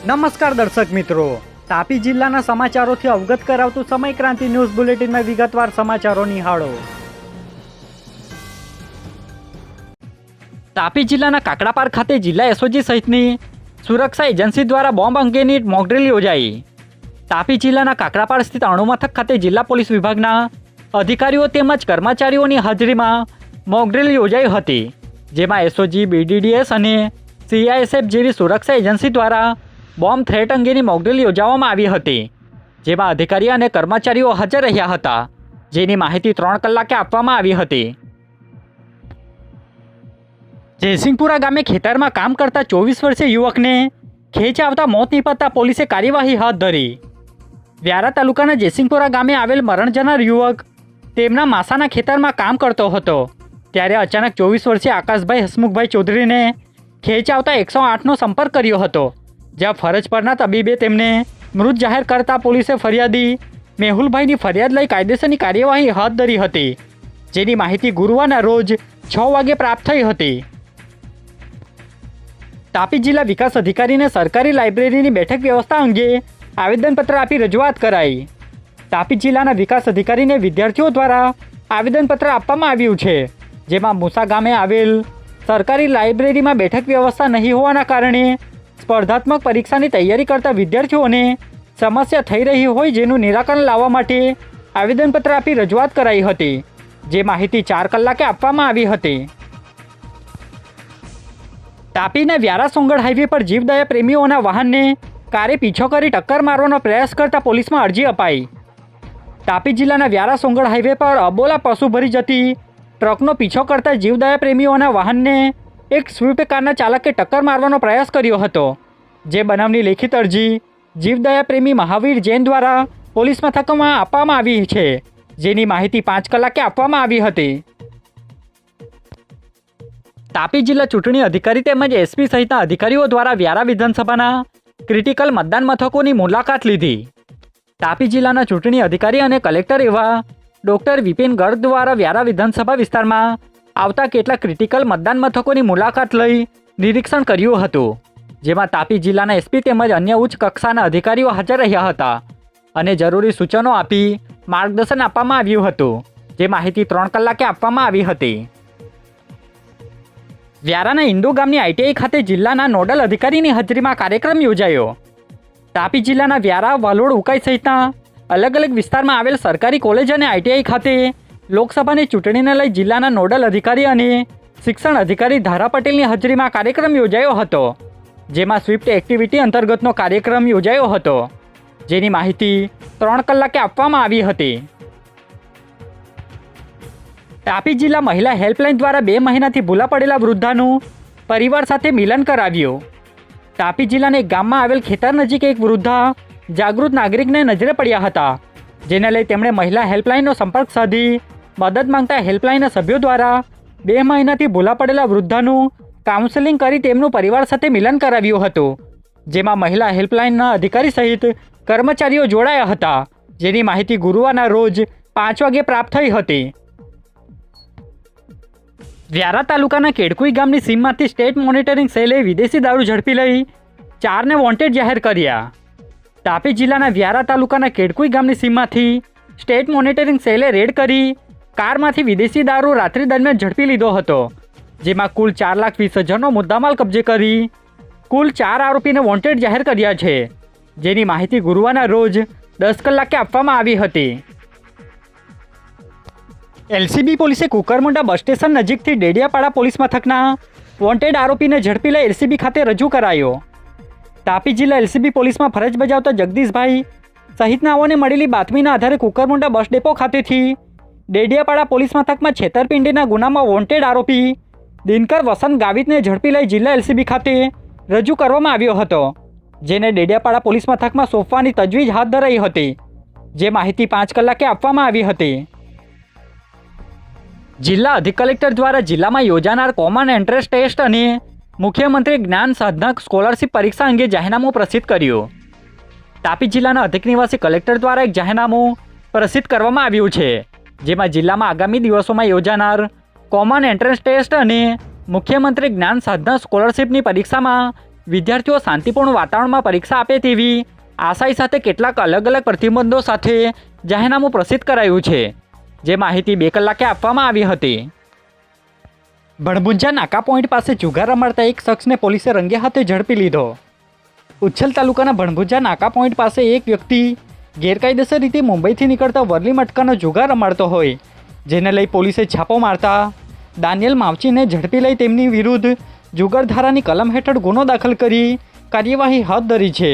નમસ્કાર દર્શક મિત્રો, તાપી જિલ્લાના સમાચારોથી અવગત કરાવતું સમય ક્રાંતિ ન્યૂઝ બુલેટિનમાં વિગતવાર સમાચારો નિહાળો। તાપી જિલ્લાના કાકડાપાર ખાતે જિલ્લા એસઓજી સહિતની સુરક્ષા એજન્સી દ્વારા બોમ્બ અંગેની મોકડ્રીલ યોજાઈ। તાપી જિલ્લાના કાકડાપાર સ્થિત અણુમથક ખાતે જિલ્લા પોલીસ વિભાગના અધિકારીઓ તેમજ કર્મચારીઓની હાજરીમાં મોકડ્રીલ યોજાઈ હતી, જેમાં એસઓજી, બીડીડીએસ અને સીઆઈએસએફ જેવી સુરક્ષા એજન્સી દ્વારા બોમ્બ થ્રેટ અંગેની મોકડ્રીલ યોજવામાં આવી હતી, જેમાં અધિકારી અને કર્મચારીઓ હાજર રહ્યા હતા, જેની માહિતી 3 કલાકે આપવામાં આવી હતી। જયસિંહપુરા ગામે ખેતરમાં કામ કરતા 24 વર્ષીય યુવકને ખેંચ આવતા મોત નીપજતા પોલીસે કાર્યવાહી હાથ ધરી। વ્યારા તાલુકાના જયસિંહપુરા ગામે આવેલ મરણ જનાર યુવક તેમના માસાના ખેતરમાં કામ કરતો હતો, ત્યારે અચાનક 24 વર્ષીય આકાશભાઈ હસમુખભાઈ ચૌધરીને ખેંચ આવતા 108નો સંપર્ક કર્યો હતો, જ્યાં ફરજ પરના તબીબે તેમને મૃત જાહેર કરતા પોલીસે ફરિયાદી મેહુલભાઈની ફરિયાદ લઈ કાયદેસરની કાર્યવાહી હાથ ધરી હતી, જેની માહિતી ગુરુવારના રોજ 6 વાગે પ્રાપ્ત થઈ હતી। તાપી જિલ્લા વિકાસ અધિકારીને સરકારી લાઇબ્રેરીની બેઠક વ્યવસ્થા અંગે આવેદનપત્ર આપી રજૂઆત કરાઈ। તાપી જિલ્લાના વિકાસ અધિકારીને વિદ્યાર્થીઓ દ્વારા આવેદનપત્ર આપવામાં આવ્યું છે, જેમાં મુસા ગામે આવેલ સરકારી લાઇબ્રેરીમાં બેઠક વ્યવસ્થા નહીં હોવાના કારણે સ્પર્ધાત્મક પરીક્ષાની તૈયારી કરતા વિદ્યાર્થીઓને સમસ્યા થઈ રહી હોય, જેનું નિરાકરણ લાવવા માટે આવેદનપત્ર આપી રજૂઆત કરાઈ હતી, જે માહિતી 4 કલાકે આપવામાં આવી હતી। તાપીના વ્યારા સોંગઢ હાઈવે પર જીવદયા પ્રેમીઓના વાહનને કારે પીછો કરી ટક્કર મારવાનો પ્રયાસ કરતા પોલીસમાં અરજી અપાઈ। તાપી જિલ્લાના વ્યારા સોંગઢ હાઈવે પર અબોલા પશુ ભરી જતી ટ્રકનો પીછો કરતા જીવદયા પ્રેમીઓના વાહનને એક સ્વિફ્ટ કારના ચાલકે ટક્કર મારવાનો પ્રયાસ કર્યો હતો, જે બનાવની લેખિત અરજી જીવદયા પ્રેમી મહાવીર જૈન દ્વારા પોલીસ મથકમાં આપવામાં આવી છે, જેની માહિતી 5 કલાકે આપવામાં આવી હતી। તાપી જિલ્લા ચૂંટણી અધિકારી તેમજ એસપી સહિતના અધિકારીઓ દ્વારા વ્યારા વિધાનસભાના ક્રિટિકલ મતદાન મથકોની મુલાકાત લીધી। તાપી જિલ્લાના ચૂંટણી અધિકારી અને કલેક્ટર એવા ડૉક્ટર વિપિન ગર્ગ દ્વારા વ્યારા વિધાનસભા વિસ્તારમાં આવતા કેટલાક ક્રિટિકલ મતદાન મથકોની મુલાકાત લઈ નિરીક્ષણ કર્યું હતું, જેમાં તાપી જિલ્લાના એસપી તેમજ અન્ય ઉચ્ચ કક્ષાના અધિકારીઓ હાજર રહ્યા હતા અને જરૂરી સૂચનો આપી માર્ગદર્શન આપવામાં આવ્યું હતું, જે માહિતી 3 કલાકે આપવામાં આવી હતી। વ્યારાના ઇન્દુ ગામની આઈટીઆઈ ખાતે જિલ્લાના નોડલ અધિકારીની હાજરીમાં કાર્યક્રમ યોજાયો। તાપી જિલ્લાના વ્યારા, વાલોડ, ઉકાઈ સહિતના અલગ અલગ વિસ્તારમાં આવેલ સરકારી કોલેજ અને આઈટીઆઈ ખાતે લોકસભાની ચૂંટણીને લઈ જિલ્લાના નોડલ અધિકારી અને શિક્ષણ અધિકારી ધારા પટેલની હાજરીમાં કાર્યક્રમ યોજાયો હતો, જેમાં સ્વિફ્ટ એક્ટિવિટી અંતર્ગતનો કાર્યક્રમ યોજાયો હતો, જેની માહિતી 3 કલાકે આપવામાં આવી હતી। તાપી જિલ્લા મહિલા હેલ્પલાઇન દ્વારા 2 મહિનાથી ભૂલા પડેલા વૃદ્ધાનું પરિવાર સાથે મિલન કરાવ્યું। તાપી જિલ્લાના એક ગામમાં આવેલ ખેતર નજીક એક વૃદ્ધા જાગૃત નાગરિકને નજરે પડ્યા હતા, જેને લઈ તેમણે મહિલા હેલ્પલાઇનનો સંપર્ક સાધી મદદ માંગતા હેલ્પલાઇનના સભ્યો દ્વારા 2 મહિનાથી ભૂલા પડેલા વૃદ્ધાનું કાઉન્સેલિંગ કરી તેમનું પરિવાર સાથે મિલન કરાવ્યું હતું, જેમાં મહિલા હેલ્પલાઇનના અધિકારી સહિત કર્મચારીઓ જોડાયા હતા, જેની માહિતી ગુરુવારના રોજ 5 વાગે પ્રાપ્ત થઈ હતી। વ્યારા તાલુકાના કેડકુઈ ગામની સીમમાંથી સ્ટેટ મોનિટરિંગ સેલે વિદેશી દારૂ ઝડપી લઈ 4ને વોન્ટેડ જાહેર કર્યા। તાપી જિલ્લાના વ્યારા તાલુકાના કેડકુઈ ગામની સીમમાંથી સ્ટેટ મોનિટરિંગ સેલે રેડ કરી કારમાંથી વિદેશી દારૂ રાત્રિ દરમિયાન ઝડપી લીધો હતો, જેમાં કુલ 4,20,000નો મુદ્દામાલ કબજે કરી કુલ 4 આરોપીને વોન્ટેડ જાહેર કર્યા છે, જેની માહિતી ગુરુવારના રોજ 10 કલાકે આપવામાં આવી હતી। એલસીબી પોલીસે કુકરમુંડા બસ સ્ટેશન નજીકથી ડેડિયાપાડા પોલીસ મથકના વોન્ટેડ આરોપીને ઝડપી લઈ એલસીબી ખાતે રજૂ કરાયો। તાપી જિલ્લા એલસીબી પોલીસમાં ફરજ બજાવતા જગદીશભાઈ સહિતનાઓને મળેલી બાતમીના આધારે કુકરમુંડા બસ ડેપો ખાતેથી ડેડિયાપાડા પોલીસ મથકમાં છેતરપિંડીના ગુનામાં વોન્ટેડ આરોપી દિનકર વસંત ગાવિતને ઝડપી લઈ જિલ્લા એલસીબી ખાતે રજૂ કરવામાં આવ્યો હતો, જેને ડેડિયાપાડા પોલીસ મથકમાં સોંપવાની તજવીજ હાથ ધરાઈ હતી, જે માહિતી 5 કલાકે આપવામાં આવી હતી। જિલ્લા અધિક કલેક્ટર દ્વારા જિલ્લામાં યોજાનાર કોમન એન્ટ્રન્સ ટેસ્ટ અને મુખ્યમંત્રી જ્ઞાન સાધના સ્કોલરશિપ પરીક્ષા અંગે જાહેરનામું પ્રસિદ્ધ કર્યું। તાપી જિલ્લાના અધિક નિવાસી કલેક્ટર દ્વારા એક જાહેરનામું પ્રસિદ્ધ કરવામાં આવ્યું છે, જેમાં જિલ્લામાં આગામી દિવસોમાં યોજાનાર કોમન એન્ટ્રન્સ ટેસ્ટ અને મુખ્યમંત્રી જ્ઞાન સાધના સ્કોલરશિપની પરીક્ષામાં વિદ્યાર્થીઓ શાંતિપૂર્ણ વાતાવરણમાં પરીક્ષા આપે તેવી આશય સાથે કેટલાક અલગ અલગ પ્રતિબંધો સાથે જાહેરનામું પ્રસિદ્ધ કરાયું છે, જે માહિતી 2 કલાકે આપવામાં આવી હતી. ભણભુંજા નાકા પોઈન્ટ પાસે જુગાર રમાડતા એક શખ્સને પોલીસે રંગે હાથે ઝડપી લીધો. ઉચ્છલ તાલુકાના ભણભુંજા નાકા પોઈન્ટ પાસે એક વ્યક્તિ ગેરકાયદેસર રીતે મુંબઈથી નીકળતા વરલી મટકાનો જુગાર રમાડતો હોય, જેને લઈ પોલીસે છાપો મારતા દાનિયેલ માવચીને ઝડપી લઈ તેમની વિરુદ્ધ જુગારધારાની કલમ હેઠળ ગુનો દાખલ કરી કાર્યવાહી હાથ ધરી છે,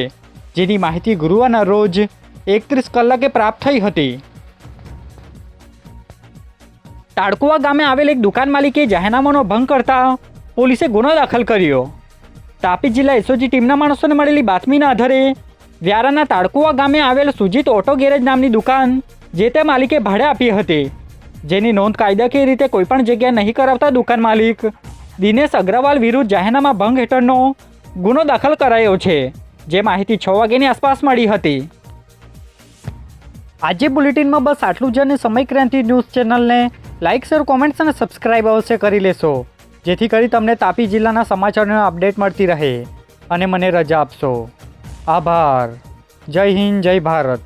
જેની માહિતી ગુરુવારના રોજ 31 કલાકે પ્રાપ્ત થઈ હતી. તાડકુવા ગામે આવેલ એક દુકાન માલિકે જાહેરનામાનો ભંગ કરતા પોલીસે ગુનો દાખલ કર્યો. તાપી જિલ્લા એસઓજી ટીમના માણસોને મળેલી બાતમીના આધારે વ્યારાના તાડકુવા ગામે આવેલ સુજીત ઓટો ગેરેજ નામની દુકાન જે તે માલિકે ભાડે આપી હતી, જેની નોંધ કાયદાકીય રીતે કોઈપણ જગ્યાએ નહીં કરાવતા દુકાન માલિક દિનેશ અગ્રવાલ વિરુદ્ધ જાહેરનામા ભંગ હેઠળનો ગુનો દાખલ કરાયો છે, જે માહિતી 6 વાગ્યાની આસપાસ મળી હતી. આજે બુલેટિનમાં બસ આટલું જ. અને સમય ક્રાંતિ ન્યૂઝ ચેનલને લાઇક, શેર, કોમેન્ટ્સ અને સબસ્ક્રાઇબ અવશ્ય કરી લેશો, જેથી કરી તમને તાપી જિલ્લાના સમાચારોનો અપડેટ મળતી રહે. અને મને રજા આપશો. આભાર. જય હિન્દ, જય ભારત.